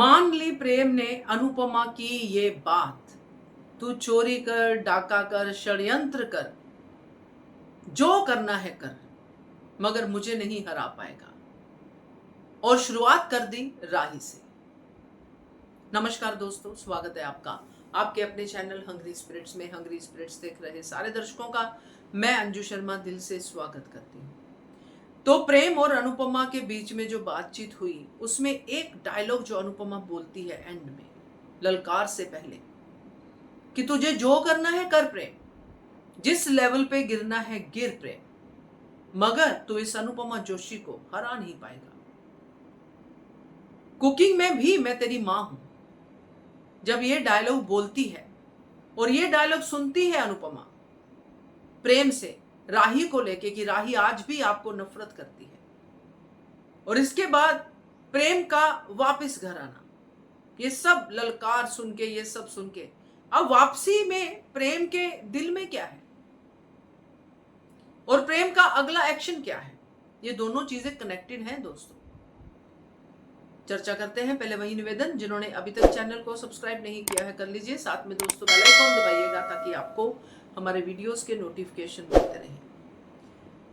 मान ली प्रेम ने अनुपमा की ये बात, तू चोरी कर, डाका कर, षड्यंत्र कर, जो करना है कर, मगर मुझे नहीं हरा पाएगा। और शुरुआत कर दी राही से। नमस्कार दोस्तों, स्वागत है आपका आपके अपने चैनल हंग्री स्पिरिट्स में। हंग्री स्पिरिट्स देख रहे सारे दर्शकों का मैं अंजू शर्मा दिल से स्वागत करती हूँ। तो प्रेम और अनुपमा के बीच में जो बातचीत हुई, उसमें एक डायलॉग जो अनुपमा बोलती है एंड में, ललकार से पहले, कि तुझे जो करना है कर प्रेम, जिस लेवल पे गिरना है गिर प्रेम, मगर तू इस अनुपमा जोशी को हरा नहीं पाएगा। कुकिंग में भी मैं तेरी मां हूं। जब ये डायलॉग बोलती है और ये डायलॉग सुनती है अनुपमा प्रेम से राही को लेके कि राही आज भी आपको नफरत करती है, और इसके बाद प्रेम का वापस घर आना, ये सब ललकार सुन के, ये सब सुन के अब वापसी में प्रेम के दिल में क्या है और प्रेम का अगला एक्शन क्या है, ये दोनों चीजें कनेक्टेड हैं दोस्तों। चर्चा करते हैं। पहले वही निवेदन, जिन्होंने अभी तक चैनल को सब्सक्राइब नहीं किया है कर लीजिए, साथ में दोस्तों बेल आइकॉन दबाइएगा ताकि आपको हमारे वीडियोस के नोटिफिकेशन मिलते रहें।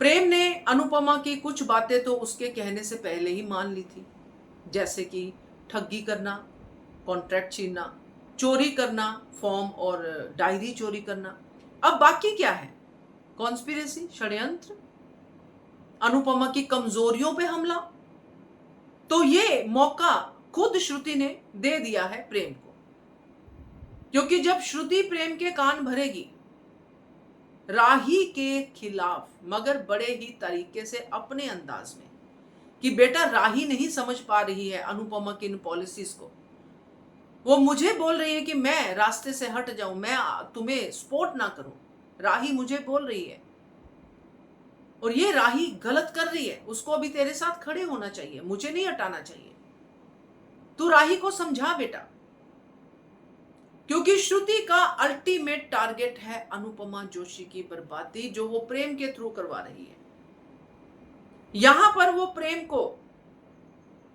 प्रेम ने अनुपमा की कुछ बातें तो उसके कहने से पहले ही मान ली थी, जैसे कि ठगी करना, कॉन्ट्रैक्ट छीनना, चोरी करना, फॉर्म और डायरी चोरी करना। अब बाकी क्या है? कॉन्स्पिरेसी, षड्यंत्र, अनुपमा की कमजोरियों पे हमला। तो ये मौका खुद श्रुति ने दे दिया है प्रेम को, क्योंकि जब श्रुति प्रेम के कान भरेगी राही के खिलाफ, मगर बड़े ही तरीके से, अपने अंदाज में, कि बेटा राही नहीं समझ पा रही है अनुपमा की इन पॉलिसीज को। वो मुझे बोल रही है कि मैं रास्ते से हट जाऊं, मैं तुम्हें सपोर्ट ना करूं। राही मुझे बोल रही है और ये राही गलत कर रही है, उसको अभी तेरे साथ खड़े होना चाहिए, मुझे नहीं हटाना चाहिए। तू राही को समझा बेटा, क्योंकि श्रुति का अल्टीमेट टारगेट है अनुपमा जोशी की बर्बादी, जो वो प्रेम के थ्रू करवा रही है। यहां पर वो प्रेम को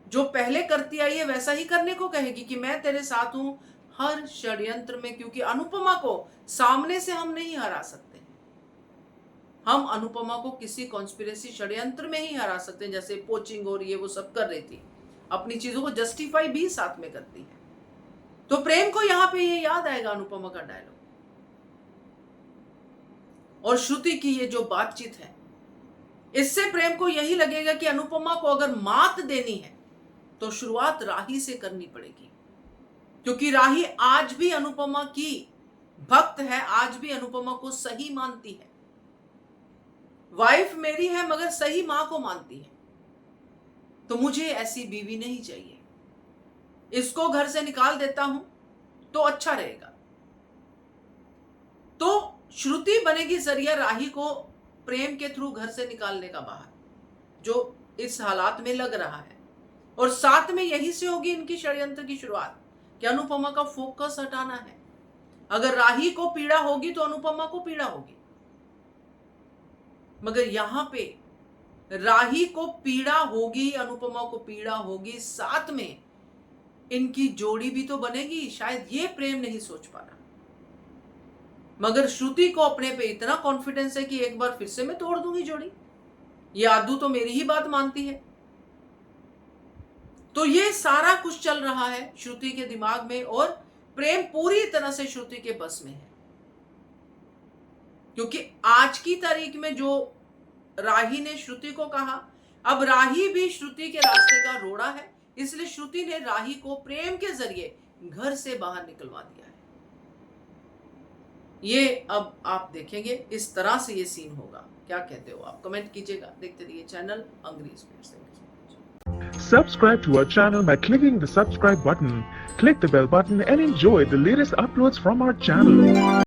जो पहले करती आई है वैसा ही करने को कहेगी कि मैं तेरे साथ हूं हर षड्यंत्र में, क्योंकि अनुपमा को सामने से हम नहीं हरा सकते। हम अनुपमा को किसी कॉन्स्पिरेसी षड्यंत्र में ही हरा सकते हैं, जैसे पोचिंग और ये वो सब कर रही थी, अपनी चीजों को जस्टिफाई भी साथ में करती है। तो प्रेम को यहां पे ये याद आएगा अनुपमा का डायलॉग, और श्रुति की ये जो बातचीत है, इससे प्रेम को यही लगेगा कि अनुपमा को अगर मात देनी है तो शुरुआत राही से करनी पड़ेगी, क्योंकि राही आज भी अनुपमा की भक्त है, आज भी अनुपमा को सही मानती है। वाइफ मेरी है मगर सही मां को मानती है। तो मुझे ऐसी बीवी नहीं चाहिए, इसको घर से निकाल देता हूं तो अच्छा रहेगा। तो श्रुति बनेगी जरिया राही को प्रेम के थ्रू घर से निकालने का बाहर, जो इस हालात में लग रहा है। और साथ में यही से होगी इनकी षड्यंत्र की शुरुआत, कि अनुपमा का फोकस हटाना है। अगर राही को पीड़ा होगी तो अनुपमा को पीड़ा होगी, मगर यहां पे राही को पीड़ा होगी, अनुपमा को पीड़ा होगी, साथ में इनकी जोड़ी भी तो बनेगी। शायद ये प्रेम नहीं सोच पा रहा, मगर श्रुति को अपने पे इतना कॉन्फिडेंस है कि एक बार फिर से मैं तोड़ दूंगी जोड़ी, ये आदू तो मेरी ही बात मानती है। तो ये सारा कुछ चल रहा है श्रुति के दिमाग में, और प्रेम पूरी तरह से श्रुति के बस में है, क्योंकि आज की तारीख में जो राही ने श्रुति को कहा, अब राही भी श्रुति के रास्ते का रोड़ा है, इसलिए श्रुति ने राही को प्रेम के जरिए घर से बाहर निकलवा दिया है। ये अब आप देखेंगे, इस तरह से ये सीन होगा। क्या कहते हो आप? कमेंट कीजिएगा। देखते रहिए channel hungry spirits. Subscribe to our channel by clicking the subscribe button. Click the bell button and enjoy the latest uploads from our channel.